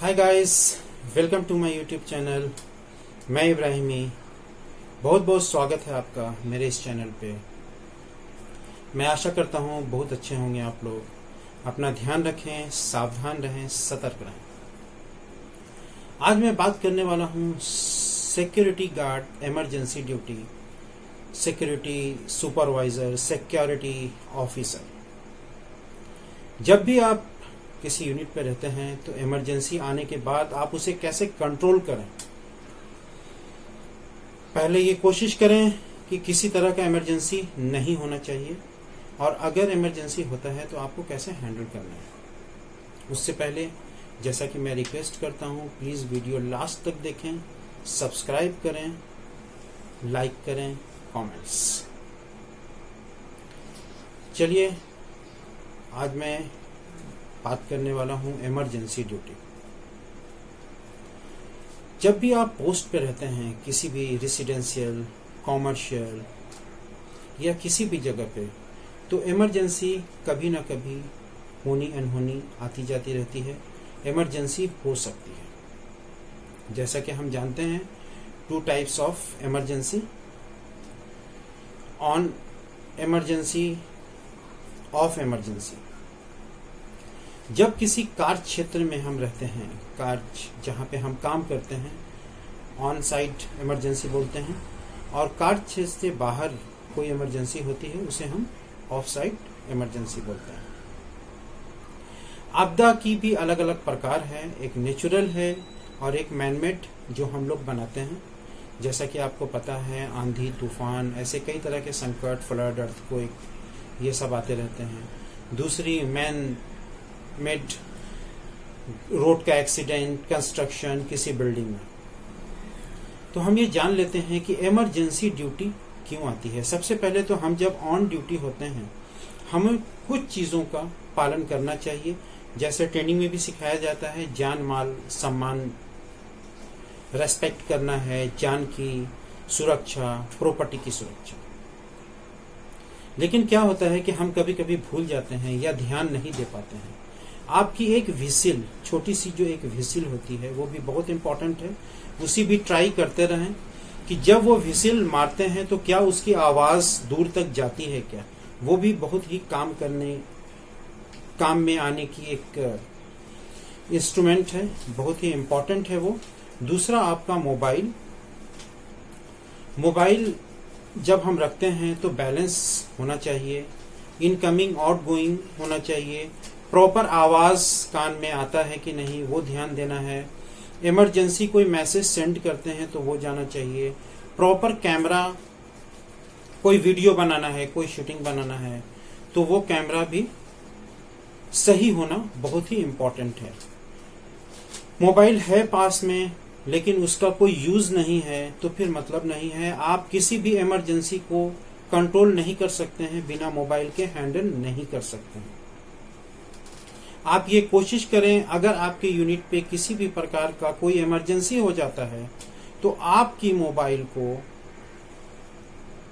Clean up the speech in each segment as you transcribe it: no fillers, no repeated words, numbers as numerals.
Hi guys, welcome to my YouTube channel. मैं इब्राहिमी, बहुत बहुत स्वागत है आपका मेरे इस चैनल पे। मैं आशा करता हूँ बहुत अच्छे होंगे आप लोग। अपना ध्यान रखें, सावधान रहें, सतर्क रहें। आज मैं बात करने वाला हूँ security guard emergency duty, security supervisor, security officer. जब भी आप किसी यूनिट पे रहते हैं तो इमरजेंसी आने के बाद आप उसे कैसे कंट्रोल करें। पहले ये कोशिश करें कि किसी तरह का इमरजेंसी नहीं होना चाहिए, और अगर इमरजेंसी होता है तो आपको कैसे हैंडल करना है। उससे पहले जैसा कि मैं रिक्वेस्ट करता हूँ, प्लीज़ वीडियो लास्ट तक देखें, सब्सक्राइब करें, लाइक करें, कमेंट्स। चलिए, आज मैं बात करने वाला हूं इमरजेंसी ड्यूटी। जब भी आप पोस्ट पे रहते हैं किसी भी रेसिडेंशियल, कॉमर्शियल या किसी भी जगह पे, तो इमरजेंसी कभी ना कभी होनी अनहोनी आती जाती रहती है। इमरजेंसी हो सकती है। जैसा कि हम जानते हैं, 2 types of emergency, on emergency, of emergency. जब किसी कार्य क्षेत्र में हम रहते हैं, कार्य जहाँ पे हम काम करते हैं, ऑन साइट इमरजेंसी बोलते हैं, और कार्य क्षेत्र से बाहर कोई इमरजेंसी होती है उसे हम ऑफ साइट इमरजेंसी बोलते हैं। आपदा की भी अलग अलग प्रकार है, एक नेचुरल है और एक मैनमेड जो हम लोग बनाते हैं। जैसा कि आपको पता है, आंधी, तूफान, ऐसे कई तरह के संकट, फ्लड, अर्थक्वेक, ये सब आते रहते हैं। दूसरी मैन मेड, रोड का एक्सीडेंट, कंस्ट्रक्शन किसी बिल्डिंग में। तो हम ये जान लेते हैं कि इमरजेंसी ड्यूटी क्यों आती है। सबसे पहले तो हम जब ऑन ड्यूटी होते हैं, हमें कुछ चीज़ों का पालन करना चाहिए। जैसे ट्रेनिंग में भी सिखाया जाता है, जान माल सम्मान, रेस्पेक्ट करना है, जान की सुरक्षा, प्रॉपर्टी की सुरक्षा। लेकिन क्या होता है कि हम कभी कभी भूल जाते हैं या ध्यान नहीं दे पाते हैं। आपकी एक व्हिसिल, छोटी सी जो एक व्हिसिल होती है, वो भी बहुत इंपॉर्टेंट है। उसी भी ट्राई करते रहें कि जब वो व्हिसिल मारते हैं तो क्या उसकी आवाज़ दूर तक जाती है क्या। वो भी बहुत ही काम में आने की एक इंस्ट्रूमेंट है, बहुत ही इंपॉर्टेंट है वो। दूसरा, आपका मोबाइल जब हम रखते हैं तो बैलेंस होना चाहिए, इनकमिंग आउटगोइंग होना चाहिए, प्रॉपर आवाज़ कान में आता है कि नहीं वो ध्यान देना है। इमरजेंसी कोई मैसेज सेंड करते हैं तो वो जाना चाहिए। प्रॉपर कैमरा, कोई वीडियो बनाना है, कोई शूटिंग बनाना है, तो वो कैमरा भी सही होना बहुत ही इम्पोर्टेंट है। मोबाइल है पास में लेकिन उसका कोई यूज़ नहीं है तो फिर मतलब नहीं है। आप किसी भी इमरजेंसी को कंट्रोल नहीं कर सकते हैं, बिना मोबाइल के हैंडल नहीं कर सकते हैं। आप ये कोशिश करें, अगर आपके यूनिट पे किसी भी प्रकार का कोई इमरजेंसी हो जाता है तो आपकी मोबाइल को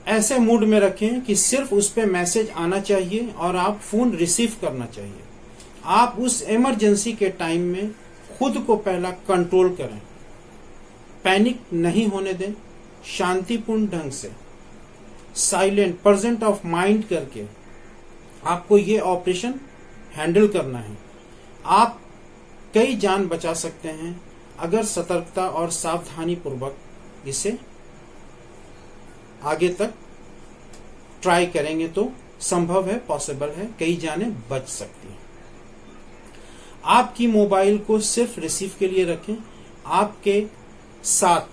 ऐसे मूड में रखें कि सिर्फ उस पे मैसेज आना चाहिए और आप फोन रिसीव करना चाहिए। आप उस इमरजेंसी के टाइम में खुद को पहला कंट्रोल करें, पैनिक नहीं होने दें। शांतिपूर्ण ढंग से, साइलेंट, प्रेजेंट ऑफ माइंड करके आपको ये ऑपरेशन हैंडल करना है। आप कई जान बचा सकते हैं अगर सतर्कता और सावधानी पूर्वक इसे आगे तक ट्राई करेंगे तो संभव है, पॉसिबल है, कई जानें बच सकती हैं। आपकी मोबाइल को सिर्फ रिसीव के लिए रखें। आपके साथ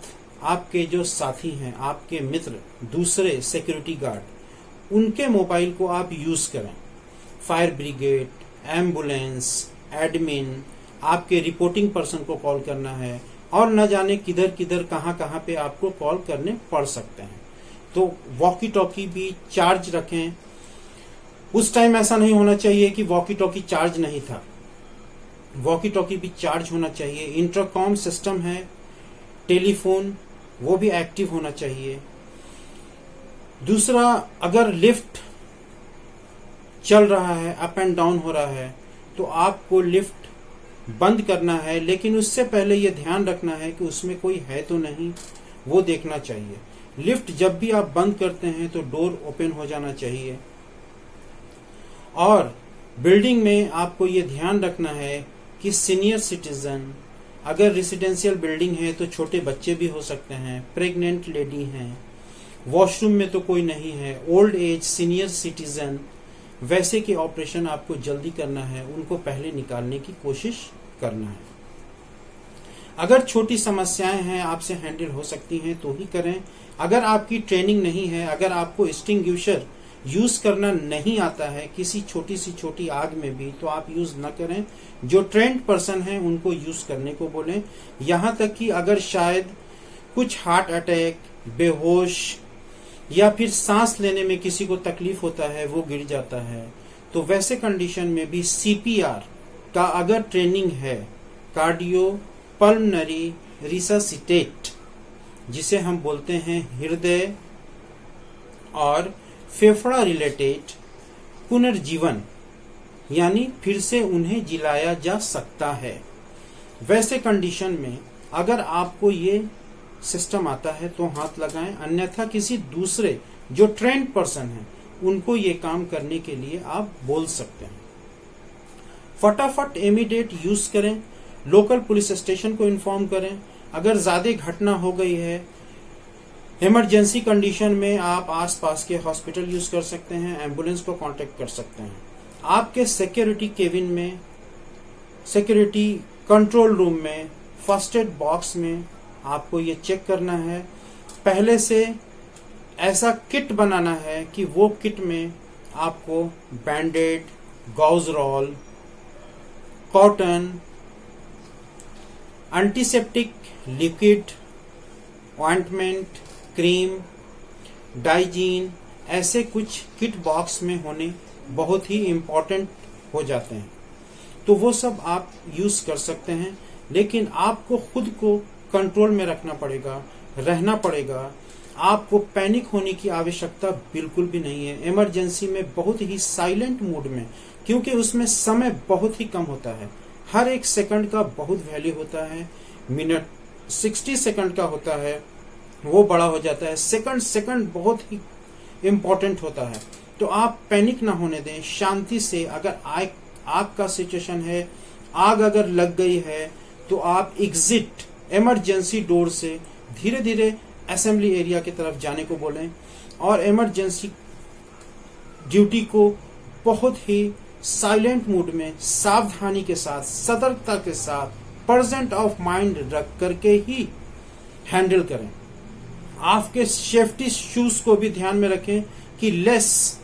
आपके जो साथी हैं, आपके मित्र, दूसरे सिक्योरिटी गार्ड, उनके मोबाइल को आप यूज करें। फायर ब्रिगेड, एम्बुलेंस, एडमिन, आपके रिपोर्टिंग पर्सन को कॉल करना है, और न जाने किधर किधर कहाँ कहाँ पे आपको कॉल करने पड़ सकते हैं। तो वॉकी टॉकी भी चार्ज रखें। उस टाइम ऐसा नहीं होना चाहिए कि वॉकी टॉकी चार्ज नहीं था, वॉकी टॉकी भी चार्ज होना चाहिए। इंटरकॉम सिस्टम है, टेलीफोन, वो भी एक्टिव होना चाहिए। दूसरा, अगर लिफ्ट चल रहा है, अप एंड डाउन हो रहा है, तो आपको लिफ्ट बंद करना है, लेकिन उससे पहले ये ध्यान रखना है कि उसमें कोई है तो नहीं, वो देखना चाहिए। लिफ्ट जब भी आप बंद करते हैं तो डोर ओपन हो जाना चाहिए। और बिल्डिंग में आपको ये ध्यान रखना है कि सीनियर सिटीजन, अगर रेसिडेंशियल बिल्डिंग है तो छोटे बच्चे भी हो सकते हैं, प्रेग्नेंट लेडी हैं, वॉशरूम में तो कोई नहीं है, ओल्ड एज, सीनियर सिटीजन, वैसे के ऑपरेशन आपको जल्दी करना है, उनको पहले निकालने की कोशिश करना है। अगर छोटी समस्याएं हैं आपसे हैंडल हो सकती हैं तो ही करें। अगर आपकी ट्रेनिंग नहीं है, अगर आपको एक्सटिंग्विशर यूज करना नहीं आता है किसी छोटी सी छोटी आग में भी, तो आप यूज न करें। जो ट्रेंड पर्सन है उनको यूज करने को बोलें। यहां तक कि अगर शायद कुछ हार्ट अटैक, बेहोश या फिर सांस लेने में किसी को तकलीफ होता है, वो गिर जाता है, तो वैसे कंडीशन में भी सीपीआर का अगर ट्रेनिंग है, कार्डियो पल्मनरी रिससिटेट, जिसे हम बोलते हैं हृदय और फेफड़ा रिलेटेड पुनर्जीवन, यानी फिर से उन्हें जिलाया जा सकता है, वैसे कंडीशन में अगर आपको ये सिस्टम आता है तो हाथ लगाएं। अन्यथा किसी दूसरे जो ट्रेंड पर्सन है उनको ये काम करने के लिए आप बोल सकते हैं। फटाफट इमीडिएट यूज करें। लोकल पुलिस स्टेशन को इन्फॉर्म करें। अगर ज्यादा घटना हो गई है, इमरजेंसी कंडीशन में आप आसपास के हॉस्पिटल यूज कर सकते हैं, एम्बुलेंस को कांटेक्ट कर सकते हैं। आपके सिक्योरिटी केबिन में, सिक्योरिटी कंट्रोल रूम में, फर्स्ट एड बॉक्स में आपको ये चेक करना है, पहले से ऐसा किट बनाना है कि वो किट में आपको Band-Aid, gauze roll, cotton, antiseptic liquid, ointment, cream, Digene, ऐसे कुछ किट बॉक्स में होने बहुत ही इम्पोर्टेंट हो जाते हैं। तो वो सब आप यूज कर सकते हैं, लेकिन आपको खुद को कंट्रोल में रखना पड़ेगा, रहना पड़ेगा। आपको पैनिक होने की आवश्यकता बिल्कुल भी नहीं है। इमरजेंसी में बहुत ही साइलेंट मूड में, क्योंकि उसमें समय बहुत ही कम होता है, हर एक सेकंड का बहुत वैल्यू होता है। मिनट 60 सेकंड का होता है, वो बड़ा हो जाता है। सेकंड सेकंड बहुत ही इम्पोर्टेंट होता है। तो आप पैनिक ना होने दें, शांति से। अगर आग का सिचुएशन है, आग अगर लग गई है, तो आप एग्जिट इमरजेंसी डोर से धीरे धीरे असेंबली एरिया की तरफ जाने को बोलें, और इमरजेंसी ड्यूटी को बहुत ही साइलेंट मूड में, सावधानी के साथ, सतर्कता के साथ, प्रेजेंट ऑफ माइंड रख करके ही हैंडल करें। आपके सेफ्टी शूज को भी ध्यान में रखें कि लेस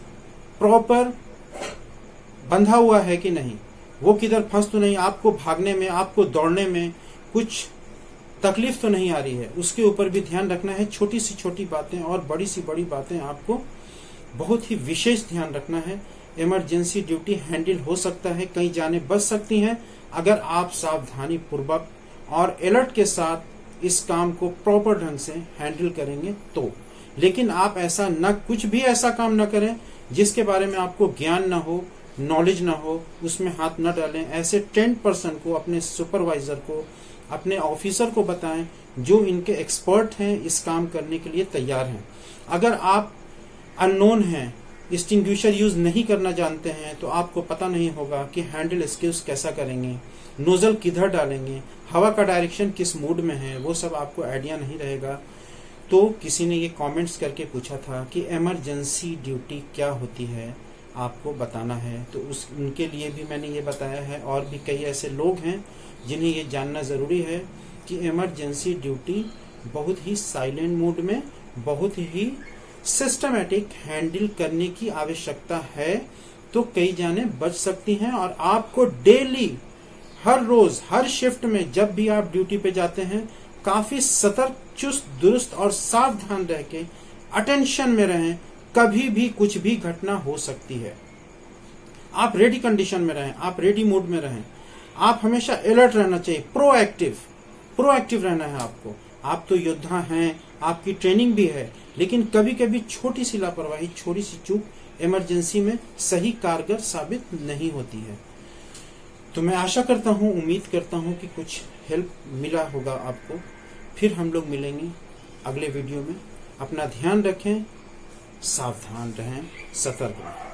प्रॉपर बंधा हुआ है कि नहीं, वो किधर फंस तो नहीं, आपको भागने में, आपको दौड़ने में कुछ तकलीफ तो नहीं आ रही है, उसके ऊपर भी ध्यान रखना है। छोटी सी छोटी बातें और बड़ी सी बड़ी बातें आपको बहुत ही विशेष ध्यान रखना है। इमरजेंसी ड्यूटी हैंडल हो सकता है, कई जानें बच सकती हैं अगर आप सावधानी पूर्वक और अलर्ट के साथ इस काम को प्रॉपर ढंग से हैंडल करेंगे तो। लेकिन आप ऐसा न, कुछ भी ऐसा काम न करें जिसके बारे में आपको ज्ञान न हो, नॉलेज ना हो, उसमें हाथ न डालें। ऐसे ट्रेंड पर्सन को, अपने सुपरवाइजर को, अपने ऑफिसर को बताएं जो इनके एक्सपर्ट हैं, इस काम करने के लिए तैयार हैं। अगर आप अननोन हैं, एक्सटिंग्विशर यूज नहीं करना जानते हैं, तो आपको पता नहीं होगा कि हैंडल स्किल्स कैसा करेंगे, नोजल किधर डालेंगे, हवा का डायरेक्शन किस मूड में है, वो सब आपको आइडिया नहीं रहेगा। तो किसी ने ये कमेंट्स करके पूछा था कि इमरजेंसी ड्यूटी क्या होती है, आपको बताना है, तो उनके लिए भी मैंने ये बताया है। और भी कई ऐसे लोग हैं जिन्हें ये जानना ज़रूरी है कि इमरजेंसी ड्यूटी बहुत ही साइलेंट मूड में, बहुत ही सिस्टमैटिक हैंडल करने की आवश्यकता है, तो कई जाने बच सकती हैं। और आपको डेली, हर रोज, हर शिफ्ट में जब भी आप ड्यूटी पे जाते हैं, काफी सतर्क, चुस्त दुरुस्त और सावधान रह के अटेंशन में रहें। कभी भी कुछ भी घटना हो सकती है। आप रेडी कंडीशन में रहें, आप रेडी मूड में रहें। आप हमेशा अलर्ट रहना चाहिए, प्रोएक्टिव रहना है आपको। आप तो योद्धा हैं, आपकी ट्रेनिंग भी है, लेकिन कभी कभी छोटी सी लापरवाही, छोटी सी चूक इमरजेंसी में सही कारगर साबित नहीं होती है। तो मैं आशा करता हूँ, उम्मीद करता हूँ कि कुछ हेल्प मिला होगा आपको। फिर हम लोग मिलेंगे अगले वीडियो में। अपना ध्यान रखें, सावधान रहें, सतर्क रहें।